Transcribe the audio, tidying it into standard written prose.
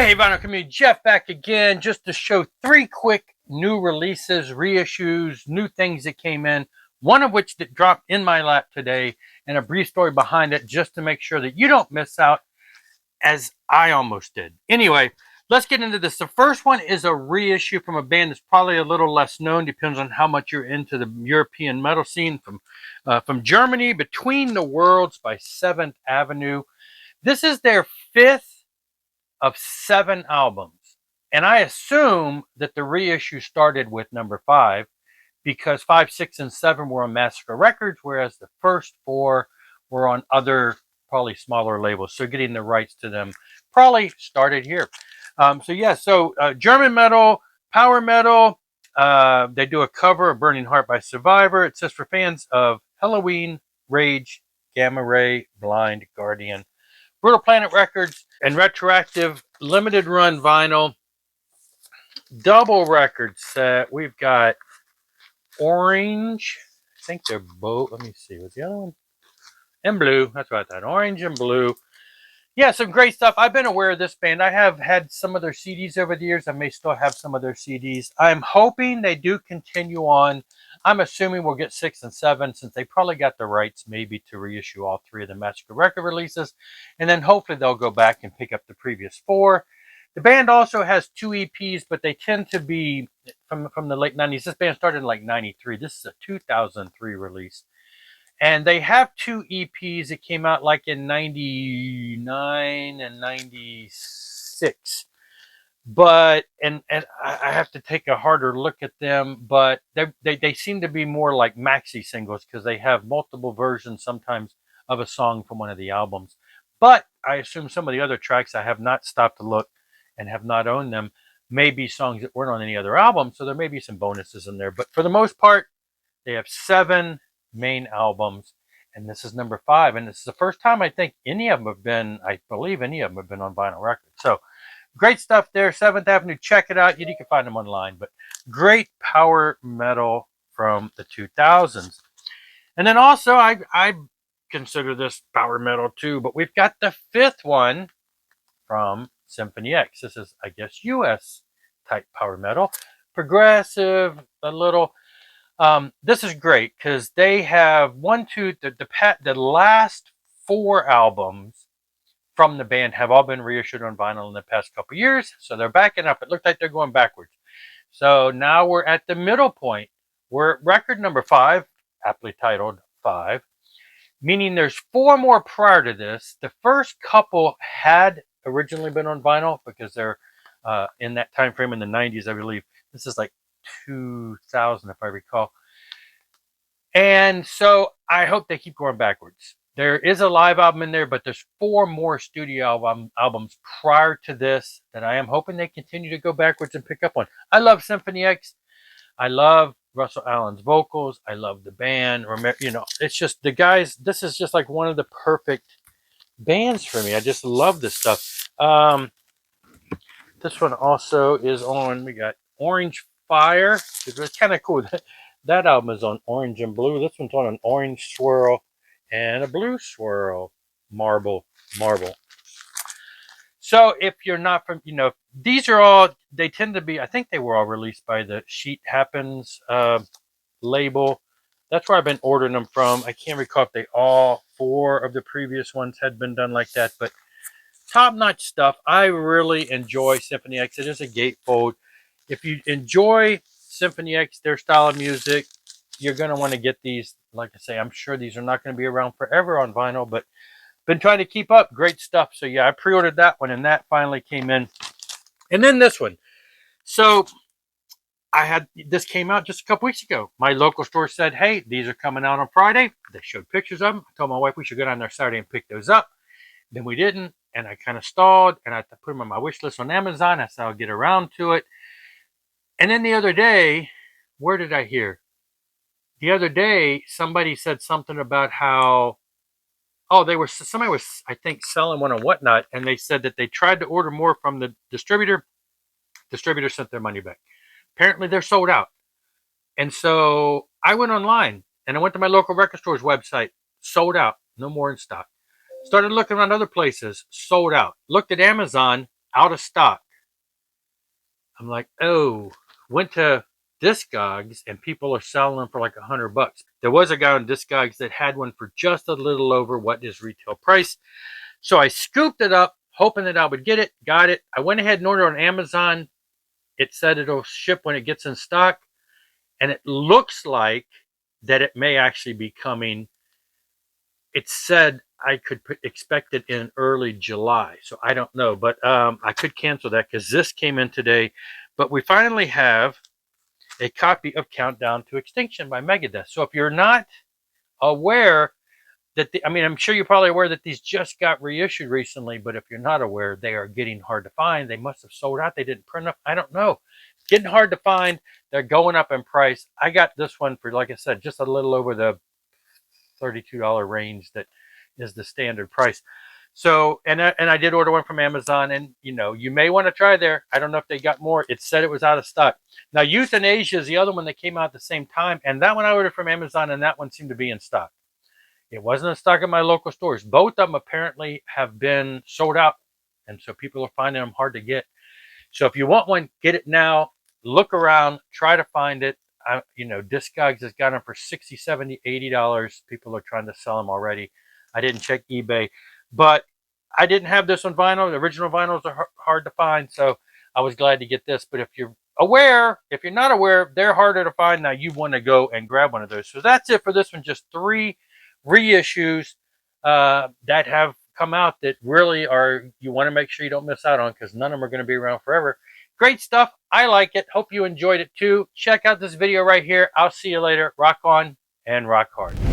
Hey, Vinyl Community, Jeff back again just to show 3 quick new releases, reissues, new things that came in, one of which that dropped in my lap today, and a brief story behind it just to make sure that you don't miss out as I almost did. Anyway, let's get into this. The first one is a reissue from a band that's probably a little less known, depends on how much you're into the European metal scene, from Germany, Between the Worlds by 7th Avenue. This is their 5th of 7 albums. And I assume that the reissue started with number 5 because 5, 6, and 7 were on Massacre Records, whereas the first 4 were on other, probably smaller labels. So getting the rights to them probably started here. German metal, power metal. They do a cover of Burning Heart by Survivor. It says for fans of Halloween, Rage, Gamma Ray, Blind, Guardian. Brutal Planet Records and retroactive limited run vinyl double record set. We've got orange. I think they're both. Let me see. What's the other one? And blue. That's what I thought. Orange and blue. Yeah, some great stuff. I've been aware of this band. I have had some of their CDs over the years. I may still have some of their CDs. I'm hoping they do continue on. I'm assuming we'll get 6 and 7 since they probably got the rights maybe to reissue all 3 of the Massacre Record releases. And then hopefully they'll go back and pick up the previous 4. The band also has 2 EPs, but they tend to be from the late 90s. This band started in like 93. This is a 2003 release. And they have 2 EPs that came out like in 99 and 96. But and I have to take a harder look at them, but they seem to be more like maxi singles because they have multiple versions sometimes of a song from one of the albums. But I assume some of the other tracks, I have not stopped to look and have not owned them, may be songs that weren't on any other album, so there may be some bonuses in there. But for the most part, they have 7 main albums, and this is number 5. And this is the first time I think any of them have been, I believe any of them have been on vinyl records. So great stuff there. 7th Avenue, check it out. You can find them online, but great power metal from the 2000s. And then also, I consider this power metal too, but we've got the 5th one from Symphony X. This is, I guess, US type power metal. Progressive, a little. This is great because they have the last 4 albums from the band have all been reissued on vinyl in the past couple years. So they're backing up. It looked like they're going backwards. So now we're at the middle point. We're at record number 5, aptly titled 5, meaning there's 4 more prior to this. The first couple had originally been on vinyl because they're in that time frame in the 90s, I believe. This is like 2000, if I recall. And so I hope they keep going backwards. There is a live album in there, but there's 4 more studio albums prior to this that I am hoping they continue to go backwards and pick up on. I love Symphony X. I love Russell Allen's vocals. I love the band. It's just the guys. This is just like one of the perfect bands for me. I just love this stuff. This one also is on. We got Orange Fire. It's kind of cool. That album is on orange and blue. This one's on an orange swirl and a blue swirl. Marble. So if you're not from, these are all, they tend to be, I think they were all released by the Sheet Happens label. That's where I've been ordering them from. I can't recall if they all 4 of the previous ones had been done like that, but top-notch stuff. I really enjoy Symphony X. It is a gatefold. If you enjoy Symphony X, their style of music, you're going to want to get these. Like I say, I'm sure these are not going to be around forever on vinyl, but been trying to keep up. Great stuff. So yeah, I pre-ordered that one, and that finally came in. And then this one. So this came out just a couple weeks ago. My local store said, hey, these are coming out on Friday. They showed pictures of them. I told my wife we should go down there Saturday and pick those up. Then we didn't, and I kind of stalled, and I put them on my wish list on Amazon. I said I'll get around to it. And then the other day, where did I hear? The other day, somebody said something about how, somebody was, I think, selling one or whatnot, and they said that they tried to order more from the distributor. Distributor sent their money back. Apparently, they're sold out. And so I went online, and I went to my local record store's website. Sold out. No more in stock. Started looking around other places. Sold out. Looked at Amazon. out of stock. I'm like, oh, went to Discogs and people are selling them for like $100. There was a guy on Discogs that had one for just a little over what is retail price. So I scooped it up, hoping that I would get it, got it. I went ahead and ordered on Amazon. It said it'll ship when it gets in stock. And it looks like that it may actually be coming. It said I could expect it in early July. So I don't know, but I could cancel that because this came in today. But we finally have a copy of Countdown to Extinction by Megadeth. So if you're not aware that, I'm sure you're probably aware that these just got reissued recently, but if you're not aware, they are getting hard to find. They must have sold out. They didn't print up. I don't know. It's getting hard to find. They're going up in price. I got this one for, like I said, just a little over the $32 range that is the standard price. So, and I did order one from Amazon, and you may want to try there. I don't know if they got more. It said it was out of stock. Now, Euthanasia is the other one that came out at the same time, and that one I ordered from Amazon, and that one seemed to be in stock. It wasn't in stock at my local stores. Both of them apparently have been sold out, and so people are finding them hard to get. So if you want one, get it now. Look around, try to find it. Discogs has got them for $60, $70, $80. People are trying to sell them already. I didn't check eBay, but I didn't have this on vinyl. The original vinyls are hard to find, so I was glad to get this. But if you're aware, if you're not aware, they're harder to find. Now you want to go and grab one of those. So that's it for this one. Just 3 reissues that have come out that really you want to make sure you don't miss out on, because none of them are going to be around forever. Great stuff. I like it. Hope you enjoyed it too. Check out this video right here. I'll see you later. Rock on and rock hard.